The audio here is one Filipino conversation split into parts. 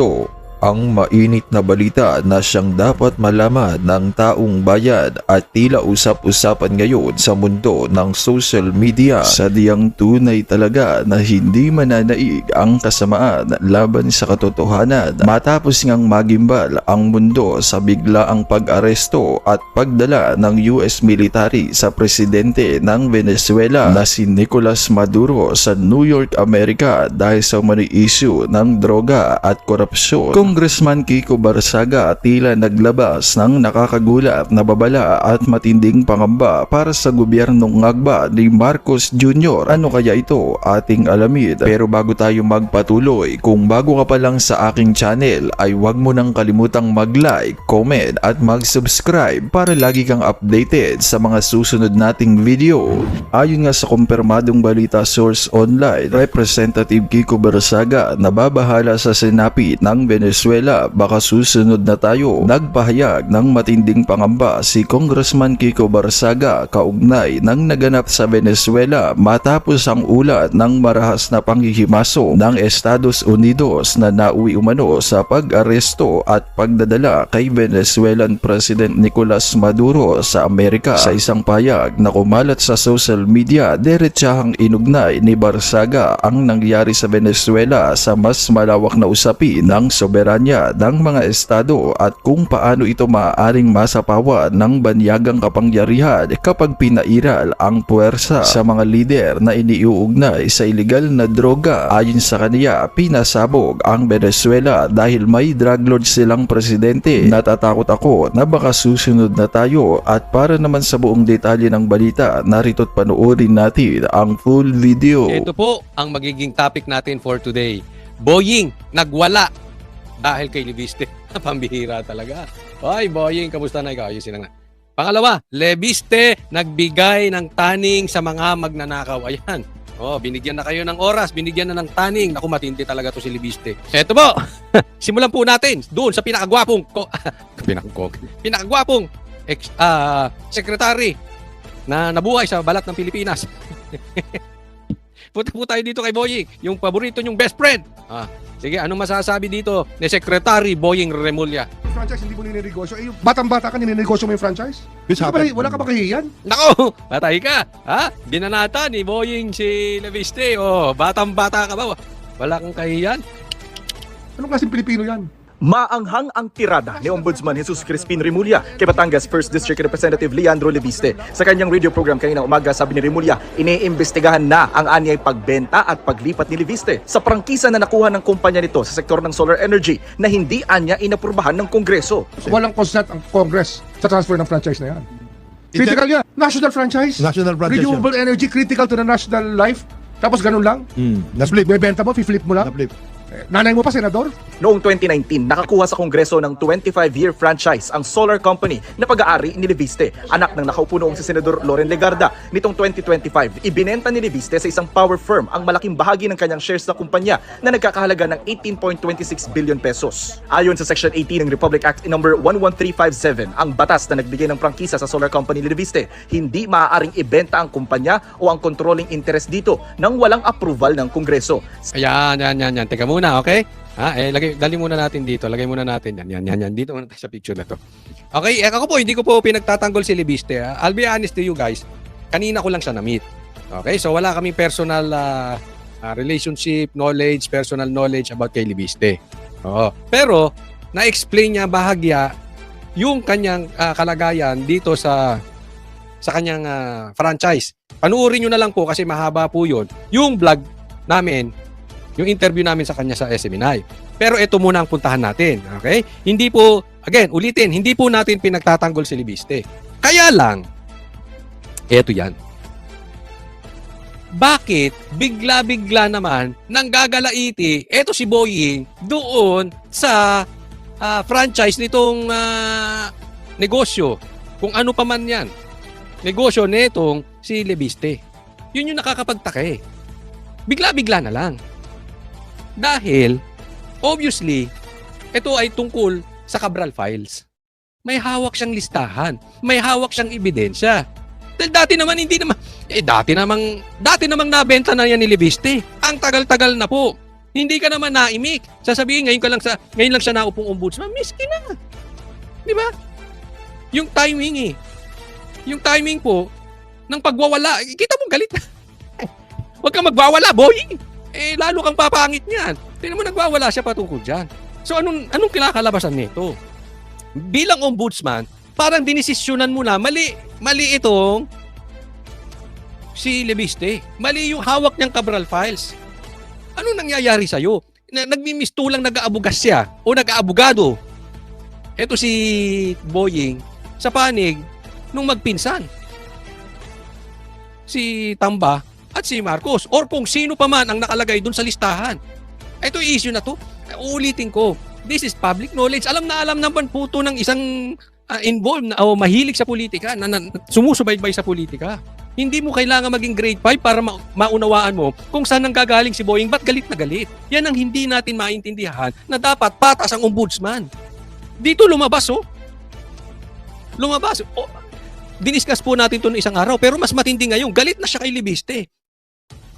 ito ang mainit na balita na siyang dapat malaman ng taong bayan at tila usap-usapan ngayon sa mundo ng social media. Sadyang tunay talaga na hindi mananaig ang kasamaan laban sa katotohanan matapos ngang magimbal ang mundo sa biglaang pag-aresto at pagdala ng US military sa presidente ng Venezuela na si Nicolas Maduro sa New York, Amerika dahil sa umano'y issue ng droga at korupsyon. Congressman Kiko Barsaga tila naglabas ng nakakagulat na babala at matinding pangamba para sa gobyernong ngagba ni Marcos Jr. Ano kaya ito? Ating alamin. Pero bago tayo magpatuloy, kung bago ka pa lang sa aking channel ay huwag mo nang kalimutang mag-like, comment at mag-subscribe para lagi kang updated sa mga susunod nating video. Ayon nga sa kumpirmadong balita source online, Representative Kiko Barsaga nababahala sa senapit ng Venezuela, baka susunod na tayo. Nagpahayag ng matinding pangamba si Congressman Kiko Barsaga kaugnay ng naganap sa Venezuela matapos ang ulat ng marahas na panghihimaso ng Estados Unidos na nauwi umano sa pag-aresto at pagdadala kay Venezuelan President Nicolas Maduro sa Amerika. Sa isang pahayag na kumalat sa social media, diretsahang inugnay ni Barsaga ang nangyari sa Venezuela sa mas malawak na usapin ng soberanya ng mga estado at kung paano ito maaaring masapawan ng banyagang kapangyarihan kapag pinairal ang puwersa sa mga lider na iniuugnay sa ilegal na droga. Ayon sa kaniya, pinasabog ang Venezuela dahil may drug lord silang presidente. Natatakot ako na baka susunod na tayo. At para naman sa buong detalye ng balita, narito't panoorin natin ang full video. Ito po ang magiging topic natin for today. Boying nagwala dahil kay Leviste. Pambihira talaga. Ay, Boying, kamusta na ikaw? Ayusin na nga. Pangalawa, Leviste nagbigay ng taning sa mga magnanakaw. Ayan. Oh, binigyan na kayo ng oras, binigyan na ng taning. Naku, matindi talaga to si Leviste. Eto po. Simulan po natin doon sa pinakagwapong pinakagwapong secretary na nabuhay sa balat ng Pilipinas. Punta po tayo dito kay Boying, yung paborito nyong best friend. Sige, anong masasabi dito ni Secretary Boying Remulla? Franchise hindi mo ninegosyo. Eh, batang-bata ka, ninegosyo mo yung franchise? Wala ka ba kahihiyan? Nako, patay ka. Binanata ni Boying si Leviste. Oh, batang-bata ka ba? Wala kang kahiyan? Anong klaseng Pilipino yan? Maanghang ang tirada ni Ombudsman Jesus Crispin Remulla kay Batangas 1st District Representative Leandro Leviste. Sa kanyang radio program kanina umaga, sabi ni Remulla, iniimbestigahan na ang anyay pagbenta at paglipat ni Leviste sa prangkisa na nakuha ng kumpanya nito sa sektor ng solar energy na hindi anya inaprubahan ng Kongreso. Walang consent ang Congress sa transfer ng franchise na yan. Critical yan. National franchise. National franchise. Renewable energy, critical to the national life. Tapos ganun lang. Na-flip. Bebenta mo, flip mo lang. Na-flip. Nanay mo pa, senador? Noong 2019, nakakuha sa Kongreso ng 25-year franchise ang solar company na pag-aari ni Leviste, anak ng nakaupo noong si Senador Loren Legarda. Nitong 2025, ibinenta ni Leviste sa isang power firm ang malaking bahagi ng kanyang shares na kumpanya na nagkakahalaga ng 18.26 billion pesos. Ayon sa Section 18 ng Republic Act No. 11357, ang batas na nagbigay ng prangkisa sa solar company ni Leviste, hindi maaaring ibenta ang kumpanya o ang controlling interest dito nang walang approval ng Kongreso. Ayan. Teka muna, okay? Dali muna natin dito. Lagay muna natin yan. Dito muna tayo sa picture na to. Okay, ako po, hindi ko po pinagtatanggol si Leviste. I'll be honest to you guys. Kanina ko lang siya na-meet. Okay, so wala kaming personal relationship, personal knowledge about kay Leviste. Oo. Pero, na-explain niya bahagya yung kanyang kalagayan dito sa kanyang franchise. Panuorin nyo na lang po kasi mahaba po yun. Yung vlog namin, yung interview namin sa kanya sa SMNI. Pero ito muna ang puntahan natin. Okay? Hindi po, again, ulitin, hindi po natin pinagtatanggol si Leviste. Kaya lang, eto yan. Bakit bigla-bigla naman nang gagalaiti eto si Boying doon sa franchise nitong negosyo? Kung ano pa man yan. Negosyo netong si Leviste. Yun yung nakakapagtaka eh. Bigla-bigla na lang. Dahil, obviously, ito ay tungkol sa Cabral Files. May hawak siyang listahan. May hawak siyang ebidensya. Dahil dati namang nabenta na yan ni Leviste. Ang tagal-tagal na po. Hindi ka naman naimik. Sasabihin, ngayon lang siya naupong ombudsman. Miski na. Di ba? Yung timing Yung timing po, ng pagwawala, kita mo galit na. Huwag kang magwawala, boy. Lalo kang papangit niyan. Tingnan mo, nagwawala siya patungkol dyan. So, anong kinakalabasan nito? Bilang ombudsman, parang dinesisyonan mo na, mali itong si Lebiste. Mali yung hawak niyang Cabral Files. Ano nangyayari sa'yo? Nagmimistulang nag-aabugas siya o nag-aabugado. Ito si Boying sa panig nung magpinsan. Si Tamba at si Marcos or kung sino pa man ang nakalagay dun sa listahan. Ito yung issue na to. Uulitin ko. This is public knowledge. Alam naman po to ng isang involved na, o mahilig sa politika, na sumusubaybay sa politika. Hindi mo kailangan maging grade 5 para maunawaan mo kung saan nang gagaling si Boying, ba't galit na galit. Yan ang hindi natin maintindihan na dapat patas ang ombudsman. Dito lumabas Lumabas. Diniscuss po natin ito ng isang araw, pero mas matindi ngayon, galit na siya kay Lebiste.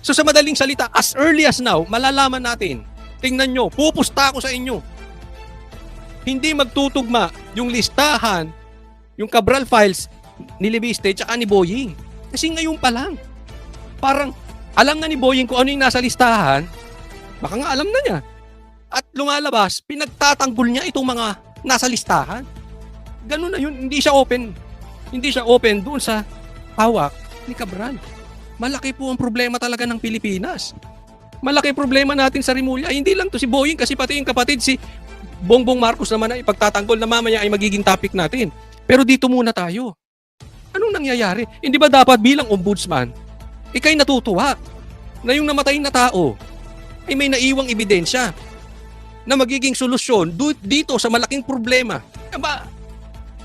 So sa madaling salita, as early as now, malalaman natin, tingnan nyo, pupusta ako sa inyo. Hindi magtutugma yung listahan, yung Cabral Files ni Lebiste tsaka ni Boying. Kasi ngayon pa lang. Parang alam na ni Boying kung ano yung nasa listahan, baka nga alam na niya. At lumalabas, pinagtatanggol niya itong mga nasa listahan. Ganun na yun, hindi siya open doon sa hawak ni Cabral. Malaki po ang problema talaga ng Pilipinas. Malaki problema natin sa Rimulya. Hindi lang to si Boying, kasi pati yung kapatid si Bongbong Marcos naman ay ipagtatanggol na mamaya ay magiging topic natin. Pero dito muna tayo. Anong nangyayari? Hindi ba dapat bilang ombudsman, ikay natutuwa na yung namatay na tao ay may naiwang ebidensya na magiging solusyon dito sa malaking problema? Aba,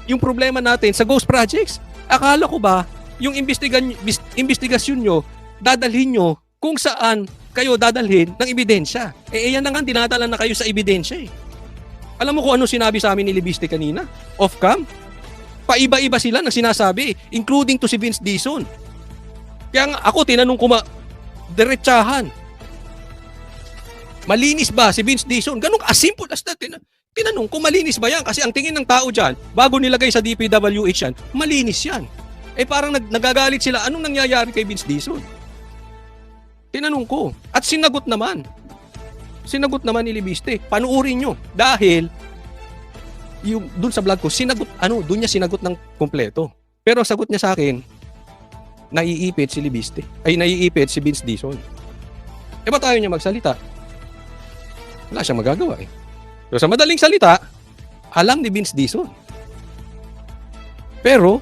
yung problema natin sa ghost projects, akala ko ba yung investigasyon nyo, dadalhin nyo kung saan kayo dadalhin ng ebidensya? Yan na nga, dinadala na kayo sa ebidensya eh. Alam mo kung ano sinabi sa amin ni Lebiste kanina? Off-cam? Paiba-iba sila ng sinasabi, including to si Vince Dizon. Kaya nga ako, tinanong ko diretsahan. Malinis ba si Vince Dizon? Ganun, as simple as that. Tinanong ko, malinis ba yan? Kasi ang tingin ng tao dyan, bago nilagay sa DPWH yan, malinis yan. Parang nagagalit sila, anong nangyayari kay Vince Dizon? Tinanong ko. At sinagot naman ni Lebiste, panuurin nyo. Dahil, yung dun sa vlog ko, dun niya sinagot ng kompleto. Pero sagot niya sa akin, naiipit si Lebiste. Naiipit si Vince Dizon. Ba't ayaw niya magsalita? Wala siyang magagawa eh. So sa madaling salita, alam ni Vince Dizon. Pero,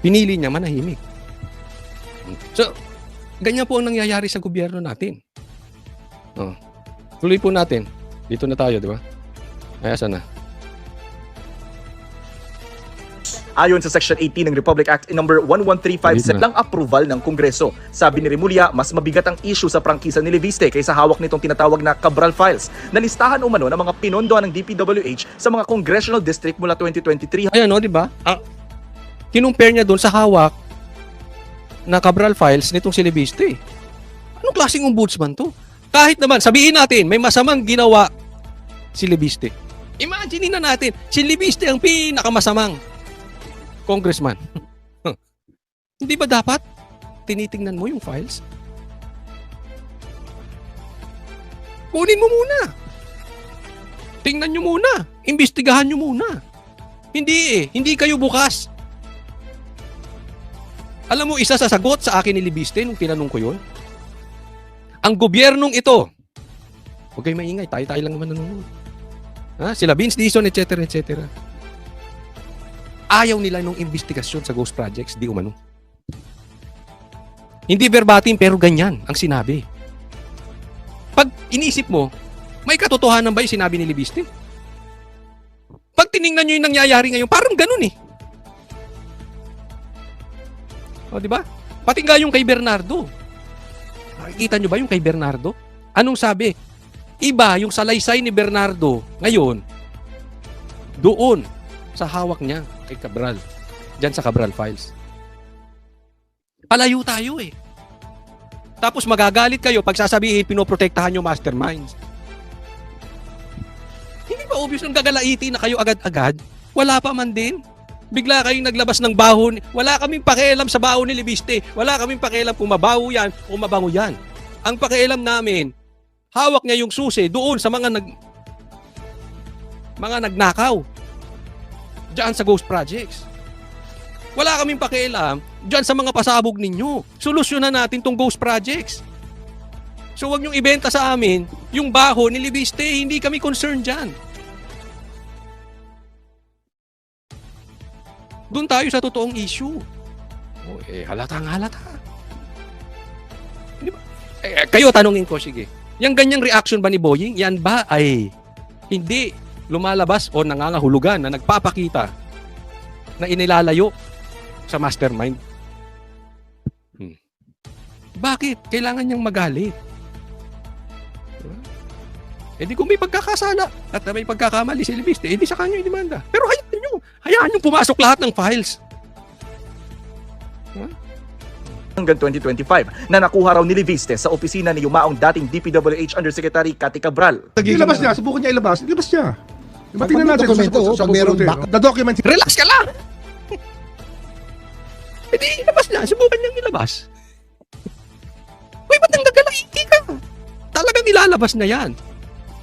pinili niya manahimik. So, ganyan po ang nangyayari sa gobyerno natin. Tuloy po natin. Dito na tayo, di ba? Ay, asan na? Ayon sa Section 18 ng Republic Act number 11357 lang approval ng Kongreso. Sabi ni Remulla, mas mabigat ang issue sa prangkisa ni Lebiste kaysa hawak nitong tinatawag na Cabral Files na listahan umano ng mga pinondohan ng DPWH sa mga congressional district mula 2023. Ayan di ba? Kinumpare niya doon sa hawak na Cabral Files nitong si Lebiste. Anong klaseng ombudsman to? Kahit naman, sabihin natin, may masamang ginawa si Lebiste. Imagine na natin, si Lebiste ang pinakamasamang congressman. Hindi ba dapat tinitingnan mo yung files? Kunin mo muna. Tingnan nyo muna. Imbestigahan nyo muna. Hindi kayo bukas. Alam mo, isa sa sagot sa akin ni Lebiste nung tinanong ko yun, ang gobyernong ito, huwag kayo maingay, tayo lang naman nanonood. Sila Vince Dizon, etc. Ayaw nila nung investigasyon sa ghost projects, di umano. Hindi verbatim, pero ganyan ang sinabi. Pag inisip mo, may katotohanan ba yung sinabi ni Lebiste? Pag tiningnan nyo yung nangyayari ngayon, parang ganun eh. Di ba? Pati nga yung kay Bernardo. Nakikita nyo ba yung kay Bernardo? Anong sabi? Iba yung salaysay ni Bernardo ngayon doon sa hawak niya kay Cabral. Diyan sa Cabral Files. Palayo tayo eh. Tapos magagalit kayo pag sasabihin pinoprotektahan yung masterminds. Hindi ba obvious nung gagalaitin na kayo agad-agad? Wala pa man din. Bigla kayong naglabas ng bahon. Wala kaming pakialam sa bahon ni Libiste. Wala kaming pakialam kung mabaho yan o mabango yan. Ang pakialam namin, hawak niya yung susi doon sa mga nagnakaw diyan sa ghost projects. Wala kaming pakialam diyan sa mga pasabog ninyo. Solusyonan natin tong ghost projects. So wag niyong ibenta sa amin yung baho ni Libiste. Hindi kami concerned diyan. Doon tayo sa totoong issue. Oh, halatang halata. Hindi ba? Kayo tanungin ko, sige. Yung ganyang reaction ba ni Boying, yan ba ay hindi lumalabas o nangangahulugan na nagpapakita na inilalayo sa mastermind? Bakit? Kailangan niyang magalit. Di kung may pagkakasala at may pagkakamali si Libiste, di sa kanya yung demanda. Pero hayaan nyo pumasok lahat ng files. Hanggang 2025 na nakuha raw ni Libiste sa opisina ni yumaong dating DPWH Undersecretary Cathy Cabral. Ilabas niya, subukan niya ilabas. Ilabas niya. Diba, Pag tingnan natin dokumento, pag meron back. The document. Relax ka lang! Di ilabas niya. Subukan niyang ilabas. Uy, ba't nang nagalaiti ka? Talagang ilalabas na yan.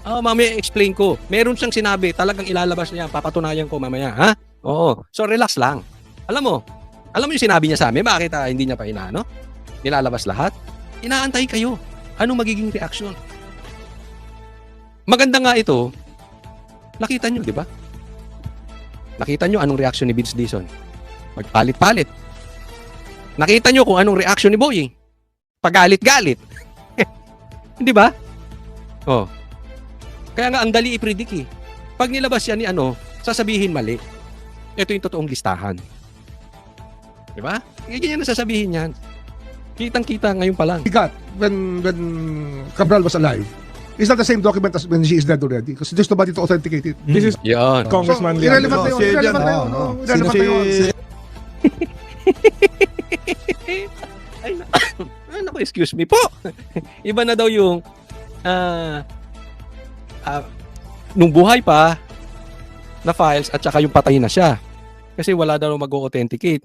Mamaya explain ko. Meron siyang sinabi, talagang ilalabas niya. Papatunayan ko mamaya, ha? Oo. So, relax lang. Alam mo yung sinabi niya sa amin, bakit hindi niya pa inaano? Nilalabas lahat? Inaantay kayo. Anong magiging reaction? Maganda nga ito. Nakita nyo, di ba? Nakita nyo anong reaction ni Vince Dizon? Magpalit-palit. Nakita nyo kung anong reaction ni Boying? Pagalit-galit. Di ba? Oh. Kaya nga, ang dali i-predict eh. Pag nilabas yan ni sasabihin mali. Ito yung totoong listahan. Di ba? Ganyan na sasabihin yan. Kitang-kita ngayon pa lang. He got when Cabral was alive. It's not the same document as when she is dead already. Because there's nobody to authenticate it. This is Yan. Congressman irrelevant na yun. Si Irrelevant na yun. Irrelevant na yun. Ay, naku, excuse me po. Iba na daw yung nung buhay pa na files at saka yung patay na siya. Kasi wala daw mag-authenticate.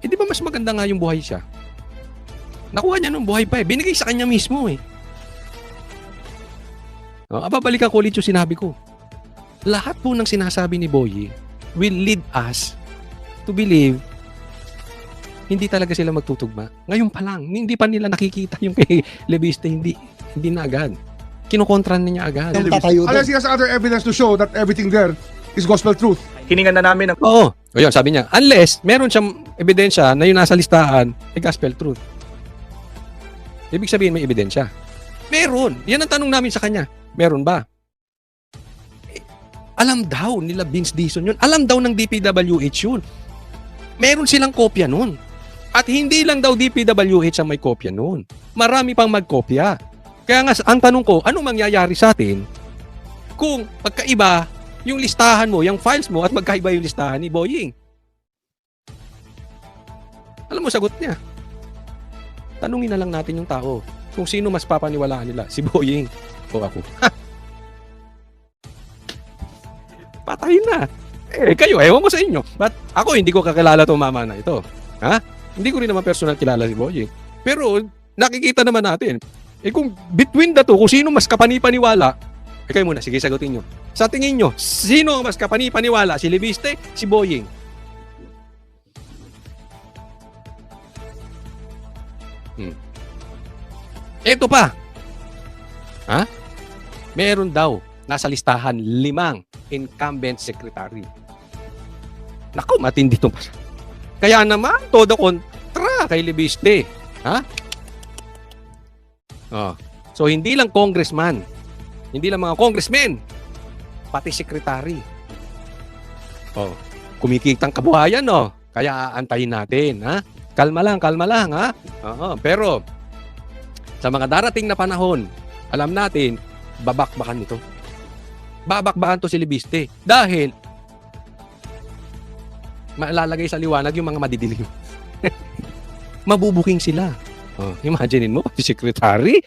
Di ba mas maganda nga yung buhay siya? Nakuha niya nung buhay pa eh. Binigay sa kanya mismo eh. Babalikan ko ulit yung sinabi ko. Lahat po ng sinasabi ni Boying will lead us to believe hindi talaga sila magtutugma. Ngayon pa lang, hindi pa nila nakikita yung kay Libiste, hindi na agad. Kinukontran niya agad. yung tatayo Unless doon. he has other evidence to show that everything there is gospel truth. Hiningan na namin ng Oo. O yun, sabi niya, unless meron siyang ebidensya na yung nasa listahan ay gospel truth. Ibig sabihin may ebidensya. Meron. Yan ang tanong namin sa kanya. Meron ba? Alam daw nila Vince Dizon yun. Alam daw ng DPWH yun. Meron silang kopya nun. At hindi lang daw DPWH ang may kopya nun. Marami pang magkopya. Kaya nga, ang tanong ko, anong mangyayari sa atin kung pagkaiba yung listahan mo, yung files mo, at magkaiba yung listahan ni Boying? Alam mo, sagot niya. Tanungin na lang natin yung tao kung sino mas papaniwalaan nila, si Boying o ako. Patay na. Kayo, ewan ko sa inyo. But ako, hindi ko kakilala itong mama na ito. Ha? Hindi ko rin naman personal kilala si Boying. Pero, nakikita naman natin. Kung between the two, kung sino mas kapanipaniwala, kayo muna, sige, sagutin nyo. Sa tingin nyo, sino ang mas kapanipaniwala? Si Libiste, si Boying? Ito pa. Ha? Meron daw nasa listahan 5 incumbent secretary. Naku, matindi itong pas. Kaya naman, todo kontra kay Libiste. Ha? So, hindi lang congressman, hindi lang mga congressmen, pati secretary. Kumikitang kabuhayan, no? Kaya aantayin natin, ha? Kalma lang, ha? Pero, sa mga darating na panahon, alam natin, babakbakan ito. Babakbakan to si Libiste. Dahil, malalagay sa liwanag yung mga madidilim. Mabubuking sila. Imaginein mo, pati secretary,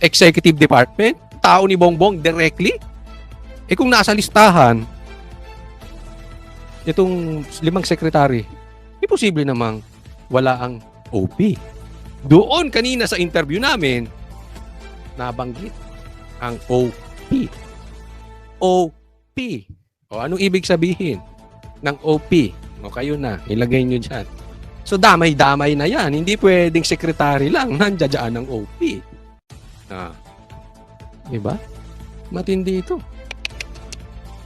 executive department, tao ni Bongbong directly. Kung nasa listahan, itong 5 secretary, imposible namang wala ang OP. Doon kanina sa interview namin, nabanggit ang OP. OP. Anong ibig sabihin ng OP? Kayo na, ilagay nyo dyan. So damay-damay na yan. Hindi pwedeng secretary lang nandiyan ng OP. Diba? Matindi ito.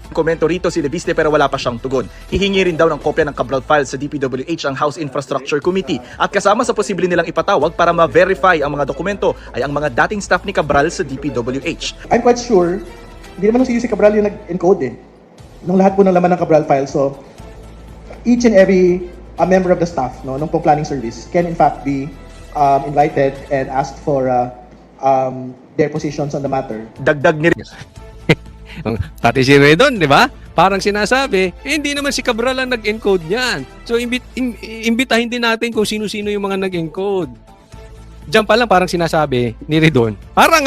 Komento rito si Leviste pero wala pa siyang tugon. Hihingi rin daw ng kopya ng Cabral files sa DPWH ang House Infrastructure Committee at kasama sa posible nilang ipatawag para ma-verify ang mga dokumento ay ang mga dating staff ni Cabral sa DPWH. I'm quite sure, hindi naman si Cabral yung nag-encode nung lahat po ng laman ng Cabral file. So, each and every member of the staff nung pong planning service can in fact be invited and asked for their positions on the matter. Dagdag ni Pati si Redon, di ba? Parang sinasabi, hindi naman si Cabral ang nag-encode niyan. So, imbitahin din natin kung sino-sino yung mga nag-encode. Diyan pa lang parang sinasabi ni Redon, parang.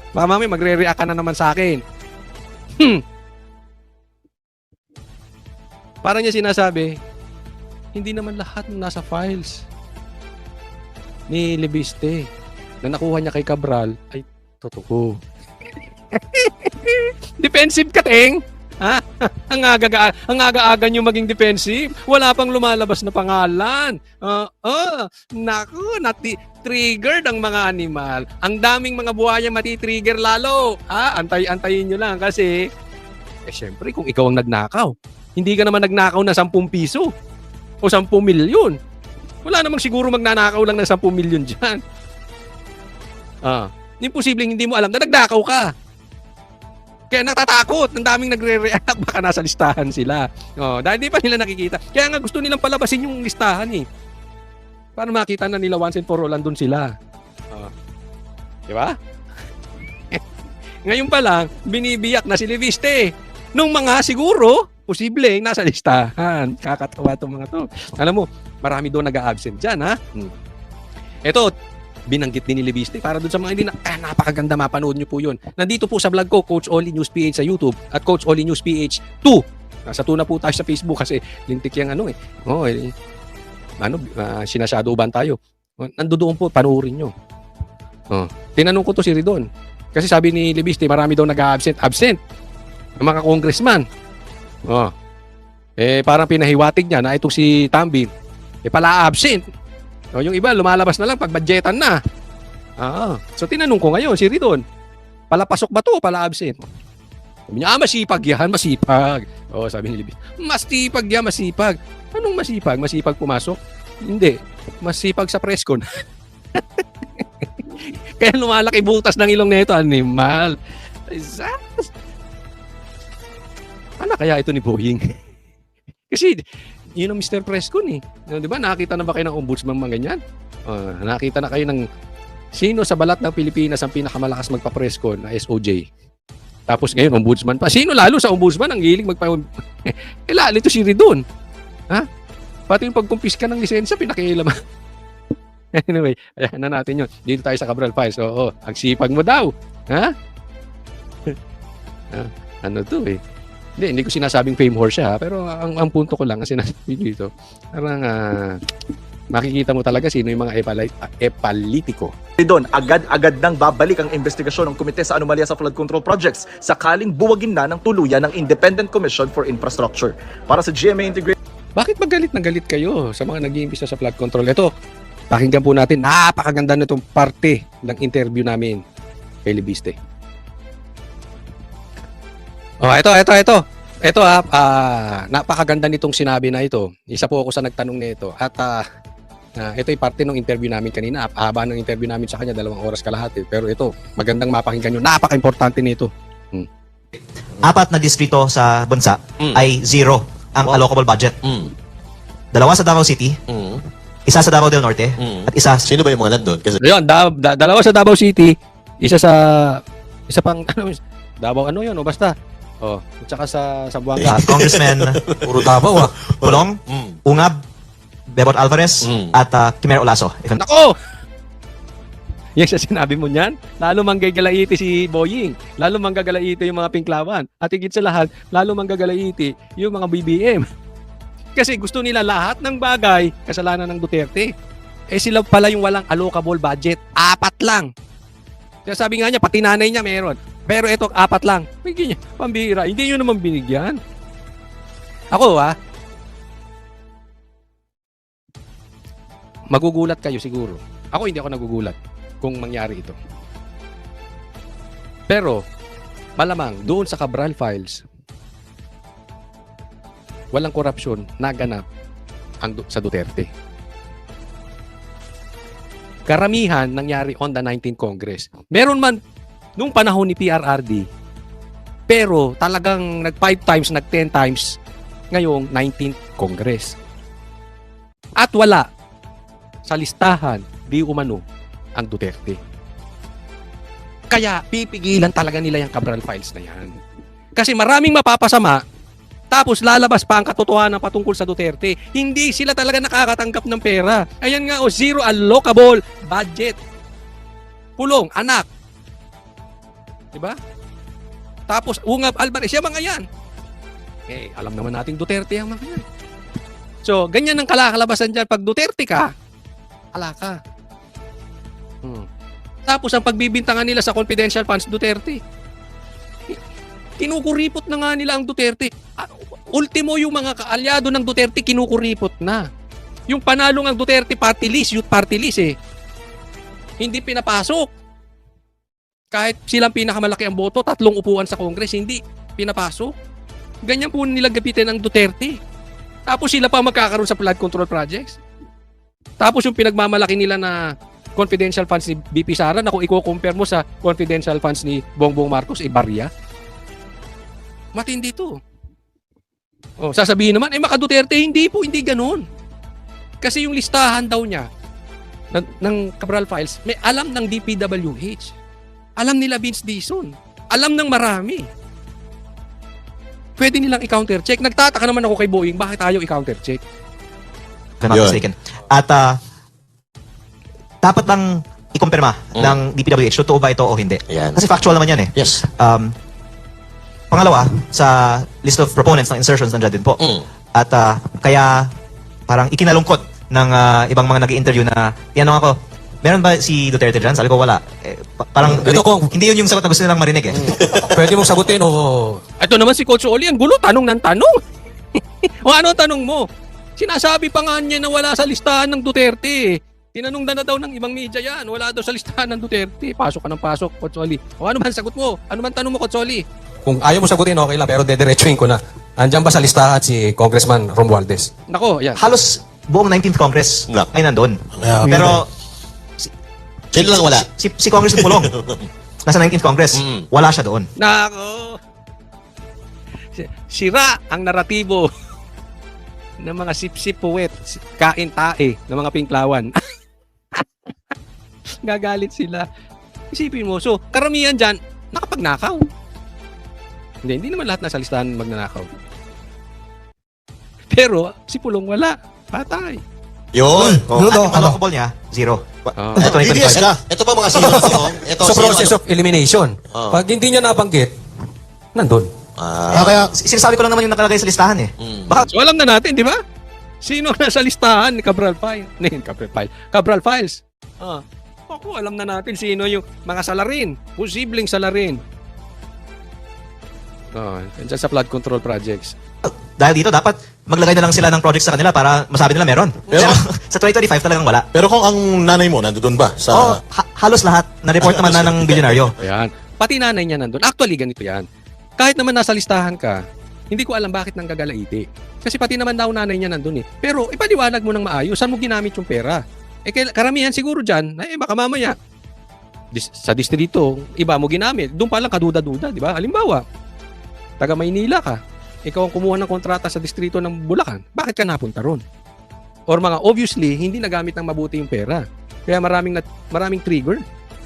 Mamami, magre-react ka na naman sa akin. Parang niya sinasabi, hindi naman lahat ng nasa files ni Leviste na nakuha niya kay Cabral ay totoo. Defensive ka, Teng. Ha? Ang aga-aga nyo maging defensive. Wala pang lumalabas na pangalan. Naku, triggered ang mga animal. Ang daming mga buhaya mati-trigger lalo. Antayin nyo lang kasi syempre kung ikaw ang nagnakaw, hindi ka naman nagnakaw na 10 piso o 10 milyon. Wala namang siguro magnanakaw lang ng 10 milyon dyan. Imposibleng hindi mo alam na nagnakaw ka. Kaya natatakot. Ang daming nagre-react. Baka nasa listahan sila. Dahil di pa nila nakikita. Kaya nga gusto nilang palabasin yung listahan para makita na nila once and for all andun sila. Di ba? Ngayon pa lang, binibiyak na si Leviste. Nung mga siguro, posible nasa listahan. Kakatawa itong mga to. Alam mo, marami doon nag-a-absent dyan, ha? Ito, binanggit din ni Leviste para doon sa mga hindi napakaganda, mapanood nyo po yun. Nandito po sa vlog ko, Coach Oli News PH sa YouTube at Coach Oli News PH 2. Nasa 2 na po tayo sa Facebook kasi lintik yung sinashadowban tayo. Nandoon po, panoorin nyo. Tinanong ko to si Ridon. Kasi sabi ni Leviste, marami daw nag-absent ng mga congressman. Parang pinahiwatig niya na itong si Tambin pala absent. Yung iba, lumalabas na lang pag budgetan na. So, tinanong ko ngayon, si Ridon, pala pasok ba to o pala absent? Sabi niya, masipag yan, masipag. Sabi ni Libis, masipag yan, masipag. Anong masipag? Masipag pumasok? Hindi. Masipag sa presscon. Kaya lumalaki butas ng ilong nito, animal. Ano kaya ito ni Boying? Kasi, yun ang Mr. Presscon di ba? Nakita na ba kayo ng ombudsman mga ganyan? Nakita na kayo ng sino sa balat ng Pilipinas ang pinakamalakas magpa-Presscon na SOJ? Tapos ngayon, ombudsman pa. Sino lalo sa ombudsman ang hiling lalo ito si Ridon. Pati yung pagkumpiska ng lisensya, pinakialaman. Anyway, ayan na natin yun. Dito tayo sa Cabral Files. Ang sipag mo daw. Ano to Hindi ko sinasabing fame horse siya, pero ang punto ko lang kasi sinasabi dito, parang makikita mo talaga sino yung mga epalitiko. Doon, agad-agad nang babalik ang investigasyon ng Komite sa Anomalya sa Flood Control Projects sakaling buwagin na ng tuluyan ng Independent Commission for Infrastructure. Para sa GMA Integrated. Bakit magalit na galit kayo sa mga nag-iimpisa sa flood control? Ito, pakinggan po natin, napakaganda na itong parte ng interview namin kay Leviste. Ito napakaganda nitong sinabi na ito. Isa po ako sa nagtanong nito. At ito ay parte ng interview namin kanina. Haba ng interview namin sa kanya, 2 oras kalahati. Pero ito, magandang mapakinggan nyo. Napaka-importante nito. 4 na distrito sa bansa ay 0 ang allocable budget. 2 sa Davao City, 1 sa Davao del Norte, at 1 Sino ba yung mga nandun? Kasi Ayun, 2 sa Davao City, isa pang Davao basta. At saka sa Buanga. Congressman puro Davao Pulong, Ungab, Bebot Alvarez, at Quimero Olaso. Nako! Yan sa sinabi mo niyan, lalo manggagalaiti si Boying, lalo manggagalaiti yung mga Pinklawan, at higit sa lahat, lalo manggagalaiti yung mga BBM. Kasi gusto nila lahat ng bagay, kasalanan ng Duterte. Eh sila pala yung walang allocable budget. 4 lang. Kaya sabi nga niya, pati nanay niya meron. Pero ito, 4 lang. Bigyan niya, pambihira. Hindi nyo naman binigyan. Ako magugulat kayo siguro. Ako hindi ako nagugulat kung mangyari ito. Pero, malamang, doon sa Cabral Files, walang korupsyon naganap sa Duterte. Karamihan nangyari on the 19th Congress. Meron man nung panahon ni PRRD, pero talagang nag 5 times, nag 10 times ngayong 19th Congress. At wala sa listahan di umano ang Duterte. Kaya pipigilan talaga nila yung Cabral Files na yan. Kasi maraming mapapasama, tapos lalabas pa ang katotohanan patungkol sa Duterte. Hindi sila talaga nakakatanggap ng pera. Ayan nga, zero allocable budget. Pulong, anak. Diba? Tapos, Ungab Alvarez, yung mga yan. Eh, alam naman natin Duterte ang mga yan. So, ganyan ang kalakalabasan dyan. Pag Duterte ka, ala ka. Tapos, ang pagbibintangan nila sa confidential funds, Duterte. Kinukuripot na nga nila ang Duterte. Ultimo yung mga kaalyado ng Duterte, kinukuripot na. Yung panalo ng Duterte party list, youth party list hindi pinapasok. Kahit silang pinakamalaki ang boto, 3 upuan sa Congress, hindi pinapasok. Ganyan po nila gapitin ang Duterte. Tapos sila pa magkakaroon sa flood control projects. Tapos yung pinagmamalaki nila na confidential funds ni BP Sara, na kung i-compare mo sa confidential funds ni Bongbong Marcos, barya. Matindi to. Sasabihin naman, maka Duterte, hindi ganun. Kasi yung listahan daw niya ng Cabral Files, may alam ng DPWH. Alam nila Vince Dizon. Alam ng marami. Pwede nilang i-counter-check. Nagtataka naman ako kay Boeing, bakit ayaw i-counter-check? If I'm not mistaken. At dapat bang ikumpirma ng DPWH, totoo ba ito o hindi? Yan. Kasi factual naman yan eh. Yes. Pangalawa, sa list of proponents ng insertions nandiyan din po. At kaya parang ikinalungkot ng ibang mga nag-i-interview na tinanong ako, meron ba si Duterte dyan? Sabi ko, wala. Parang hindi yun yung sagot na gusto nilang marinig eh. Pwede mong sagutin o... Ito naman si Coach Oli, ang gulo, tanong ng tanong. O ano ang tanong mo? Sinasabi pa nga niya na wala sa listahan ng Duterte. Tinanong na daw ng ibang media yan. Wala daw sa listahan ng Duterte. Pasok ka ng pasok, Coach Oli. O ano man sagot mo? Ano man tanong mo, Coach Oli? Kung ayaw mo sagutin, okay lang. Pero dediretsuhin ko na. Andyan ba sa listahan si Congressman Romualdez? Nako, yan. Halos buong 19th Congress ay nandun. Pero Sino lang wala? si Congressman Pulong, nasa 19th Congress, wala siya doon. Nako. Sira ang naratibo ng mga sip-sip puwet, kain-tae ng mga Pinklawan. Gagalit sila. Isipin mo, so karamihan dyan, nakapagnakaw. Hindi naman lahat nasa listahan magnanakaw. Pero si Pulong wala. Patay. Yun. At yung allocable niya, 0. Ito, DDS ka. Ito pa mga sino. Ito Sa process of elimination. Oh. Pag hindi niya nabanggit, nandun. Kaya sinasabi ko lang naman yung nakalagay sa listahan eh. Baka So alam na natin, di ba? Sino nasa listahan ni Cabral Files? Cabral Files. Ako, alam na natin sino yung mga salarin. Posibleng salarin. Dyan sa flood control projects. dahil dito dapat maglagay na lang sila ng project sa kanila para masabi nila meron. Pero sa 2025 talagang wala. Pero kung ang nanay mo nandoon ba sa Halos lahat na-report naman na ng bilyonaryo. Ayan. Pati nanay niya nandun. Actually, ganito yan. Kahit naman nasa listahan ka, hindi ko alam bakit nang gagalaiti. Kasi pati naman daw nanay niya nandun eh. Pero ipaliwanag mo ng maayos, saan mo ginamit yung pera? Karamihan siguro dyan, baka mamaya, sa distrito, iba mo ginamit. Doon pa lang kaduda-duda, di ba? Halimbawa, taga Maynila ka, ikaw ang kumuha ng kontrata sa distrito ng Bulacan, bakit ka napunta ron? Or obviously, hindi nagamit ng mabuti yung pera. Kaya maraming trigger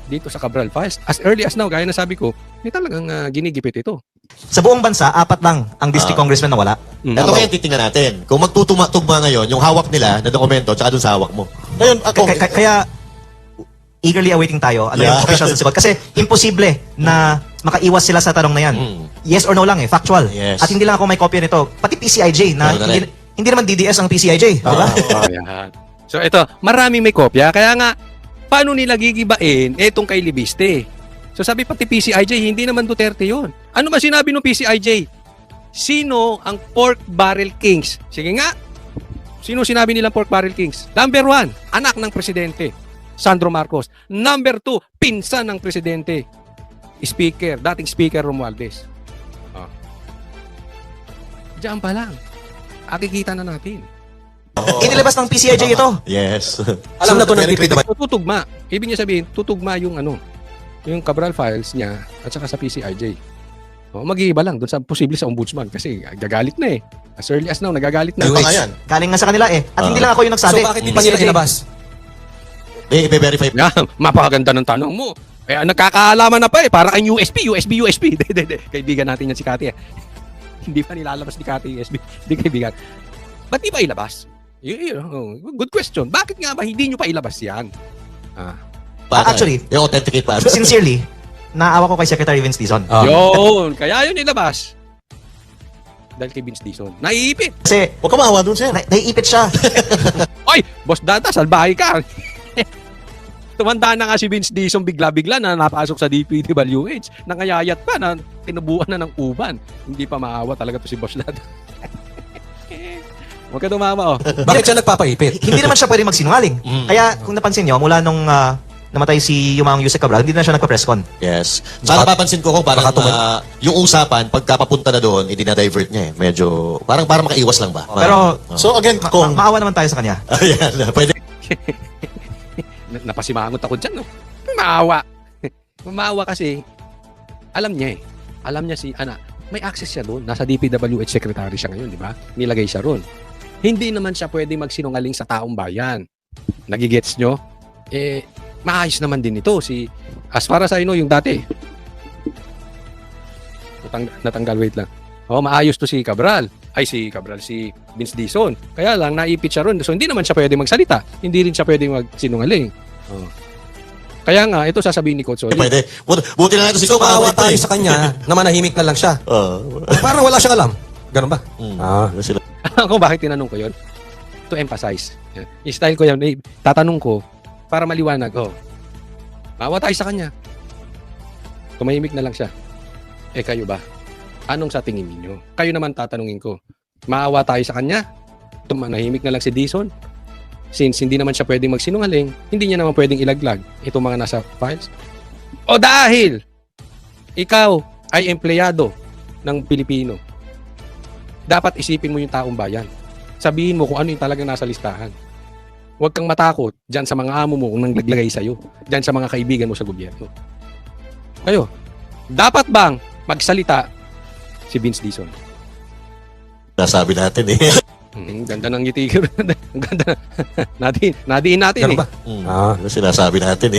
dito sa Cabral Files. As early as now, gaya na sabi ko, may talagang ginigipit ito. Sa buong bansa, 4 lang ang district congressman na wala. Ito kaya titingnan natin. Kung magtutugma ngayon, yung hawak nila na dokumento, tsaka dun sa hawak mo. Ngayon, ako, Kaya eagerly awaiting tayo, ano yung officials sa sagot. Kasi imposible na makaiwas sila sa tanong na yan. Yes or no lang factual. Yes. At hindi lang ako may kopya nito, pati PCIJ na Meron na hindi naman DDS ang PCIJ, di ba? Oh, yan. So ito, marami may kopya. Kaya nga, paano nila gigibain etong kay Libiste? So sabi pati PCIJ, hindi naman Duterte yon. Ano ba sinabi ng PCIJ? Sino ang pork barrel kings? Sige nga. Sino sinabi nilang pork barrel kings? Number 1, anak ng presidente, Sandro Marcos. Number 2, pinsan ng presidente, dating speaker Romualdez. Oh. Diyan pa lang. Akikita na natin. Inilabas ng PCIJ ito. Yes. Alam na to ng DPWH. So, tutugma. Ibig niya sabihin, tutugma yung yung Cabral files niya at saka sa PCIJ. Oh, mag-iiba lang doon sa posible sa ombudsman kasi gagalit na As early as now, nagagalit na. Ano nga yan? Galing nga sa kanila At hindi lang ako yung So nagsabi. bakit di pa nila ilabas? I-verify. Yan, mapakaganda ng tanong mo. Nagkakaalaman na pa Para kang USB. Kaibigan natin yan si Cathy. Hindi pa nilalabas ni Cathy USB. Hindi kaibigan. Ba't di pa ilabas? Good question. Bakit nga ba hindi nyo pa ilabas yan? Actually, i-authenticate pa. sincerely, naawa ko kay Secretary Vince Dizon. Yun. Kaya yun ilabas. Dahil kay Vince Dizon. Naiipit. Kasi Huwag ka maawa dun, sir. naiipit siya. Oy, Boss Data, salbahay ka. Tumanda na nga si Vince Dizon bigla-bigla na napasok sa DPWH. Nangayayat pa na tinubuan na ng uban. Hindi pa maawa talaga to si Boss Data. Huwag ka tumawa, Bakit siya nagpapaipit? Hindi naman siya pwede magsinungaling. Kaya kung napansin nyo, mula nung namatay si Yumang Yusek Cabral, hindi na siya nagpa-press con. Yes. Saka napapansin ko kung parang yung usapan, pagka papunta na doon, i-divert niya Medyo, parang makaiwas lang ba? Pero, So again, kung... maawa naman tayo sa kanya. Ayan, pwede. Napasimangot ako dyan, no? Maawa. Maawa kasi, alam niya Alam niya may access siya doon. Nasa DPWH secretary siya ngayon, di ba? Nilagay siya roon. Hindi naman siya pwede magsinungaling sa taong bayan. Nagigets nyo? Maayos naman din ito. As far as I know, yung dati. Natanggal, wait lang. Maayos to si Cabral. Si Vince Dizon. Kaya lang, naipit siya ron. So, hindi naman siya pwede magsalita. Hindi rin siya pwede magsinungaling. Kaya nga, ito sasabihin ni Coach Oli. Pwede. Buti na ito si So maawa Kumawit tayo sa kanya na manahimik na lang siya. Parang wala siyang alam. Ganun ba? Sila. Kung bakit tinanong ko yon? To emphasize. Yung style ko yan, tatanong ko para maliwanag. Maawa tayo sa kanya. Tumahimik na lang siya. Kayo ba? Anong sa tingin ninyo? Kayo naman tatanungin ko. Maawa tayo sa kanya? Tumahimik na lang si Dizon? Since hindi naman siya pwedeng magsinungaling, hindi niya naman pwedeng ilaglag itong mga nasa files. O dahil ikaw ay empleyado ng Pilipino, dapat isipin mo yung taong bayan. Sabihin mo kung ano yung talagang nasa listahan. Huwag kang matakot dyan sa mga amo mo kung nanglagay sa'yo, dyan sa mga kaibigan mo sa gobyerno. Kayo, dapat bang magsalita si Vince Dizon? Nasabi natin Ganda ng ngiti ko. Ang ganda. Nadiin natin Ganun ba? Sinasabi natin